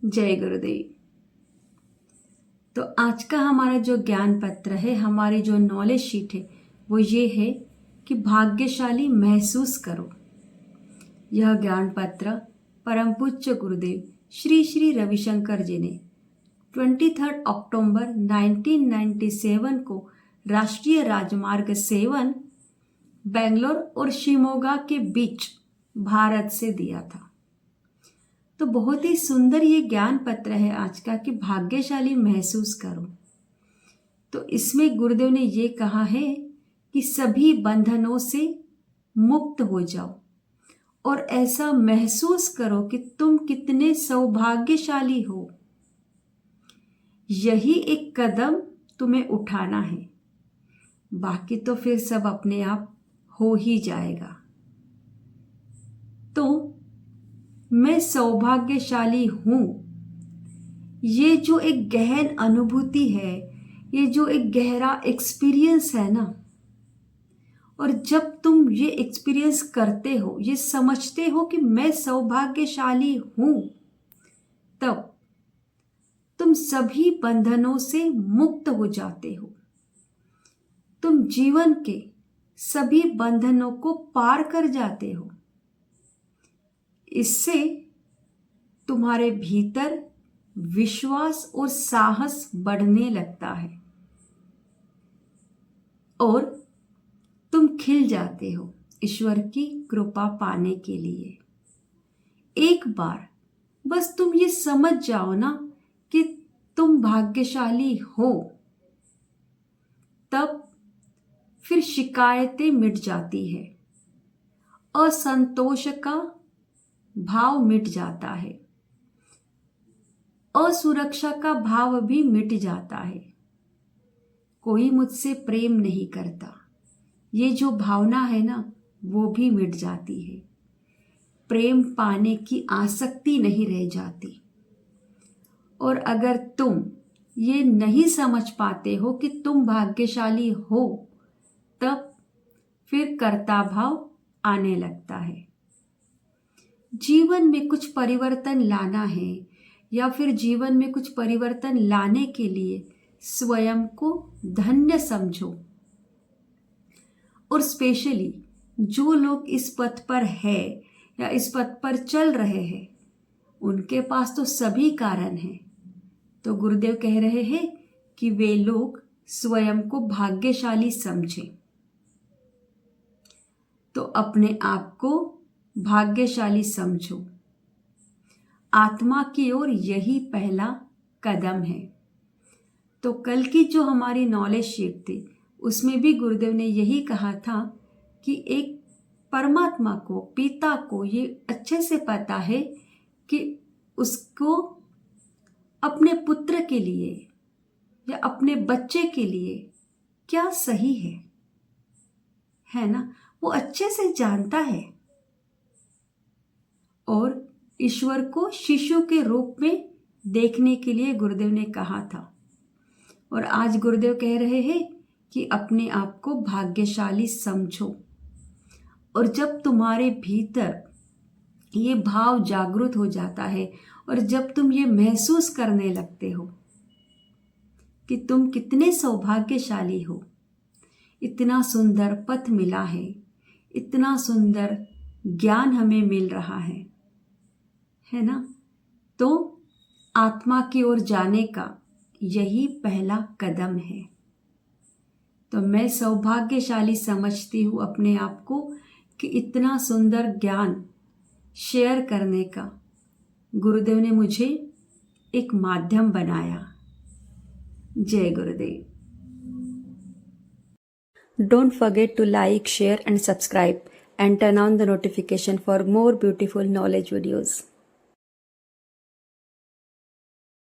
जय गुरुदेव। तो आज का हमारा जो ज्ञान पत्र है, हमारी जो नॉलेज शीट है, वो ये है कि भाग्यशाली महसूस करो। यह ज्ञान पत्र परम पूज्य गुरुदेव श्री श्री रविशंकर जी ने 23 अक्टूबर 1997 को राष्ट्रीय राजमार्ग 7 बेंगलोर और शिमोगा के बीच भारत से दिया था। तो बहुत ही सुंदर ये ज्ञान पत्र है आज का कि भाग्यशाली महसूस करो। तो इसमें गुरुदेव ने ये कहा है कि सभी बंधनों से मुक्त हो जाओ और ऐसा महसूस करो कि तुम कितने सौभाग्यशाली हो। यही एक कदम तुम्हें उठाना है, बाकी तो फिर सब अपने आप हो ही जाएगा। तो मैं सौभाग्यशाली हूं, ये जो एक गहन अनुभूति है, ये जो एक गहरा एक्सपीरियंस है ना, और जब तुम ये एक्सपीरियंस करते हो, ये समझते हो कि मैं सौभाग्यशाली हूं, तब तुम सभी बंधनों से मुक्त हो जाते हो। तुम जीवन के सभी बंधनों को पार कर जाते हो। इससे तुम्हारे भीतर विश्वास और साहस बढ़ने लगता है और तुम खिल जाते हो ईश्वर की कृपा पाने के लिए। एक बार बस तुम ये समझ जाओ ना कि तुम भाग्यशाली हो, तब फिर शिकायतें मिट जाती है, असंतोष का भाव मिट जाता है, असुरक्षा का भाव भी मिट जाता है। कोई मुझसे प्रेम नहीं करता, ये जो भावना है ना, वो भी मिट जाती है। प्रेम पाने की आसक्ति नहीं रह जाती। और अगर तुम ये नहीं समझ पाते हो कि तुम भाग्यशाली हो, तब फिर कर्ता भाव आने लगता है। जीवन में कुछ परिवर्तन लाना है या फिर जीवन में कुछ परिवर्तन लाने के लिए स्वयं को धन्य समझो। और स्पेशली जो लोग इस पथ पर है या इस पथ पर चल रहे हैं, उनके पास तो सभी कारण हैं। तो गुरुदेव कह रहे हैं कि वे लोग स्वयं को भाग्यशाली समझें। तो अपने आप को भाग्यशाली समझो। आत्मा की ओर यही पहला कदम है। तो कल की जो हमारी नॉलेज शीट थी, उसमें भी गुरुदेव ने यही कहा था कि एक परमात्मा को, पिता को ये अच्छे से पता है कि उसको अपने पुत्र के लिए या अपने बच्चे के लिए क्या सही है ना, वो अच्छे से जानता है। और ईश्वर को शिशु के रूप में देखने के लिए गुरुदेव ने कहा था। और आज गुरुदेव कह रहे हैं कि अपने आप को भाग्यशाली समझो। और जब तुम्हारे भीतर ये भाव जागृत हो जाता है और जब तुम ये महसूस करने लगते हो कि तुम कितने सौभाग्यशाली हो, इतना सुंदर पथ मिला है, इतना सुंदर ज्ञान हमें मिल रहा है ना, तो आत्मा की ओर जाने का यही पहला कदम है। तो मैं सौभाग्यशाली समझती हूँ अपने आप को कि इतना सुंदर ज्ञान शेयर करने का गुरुदेव ने मुझे एक माध्यम बनाया। जय गुरुदेव। Don't forget to like, share and subscribe and turn on the notification for more beautiful knowledge videos.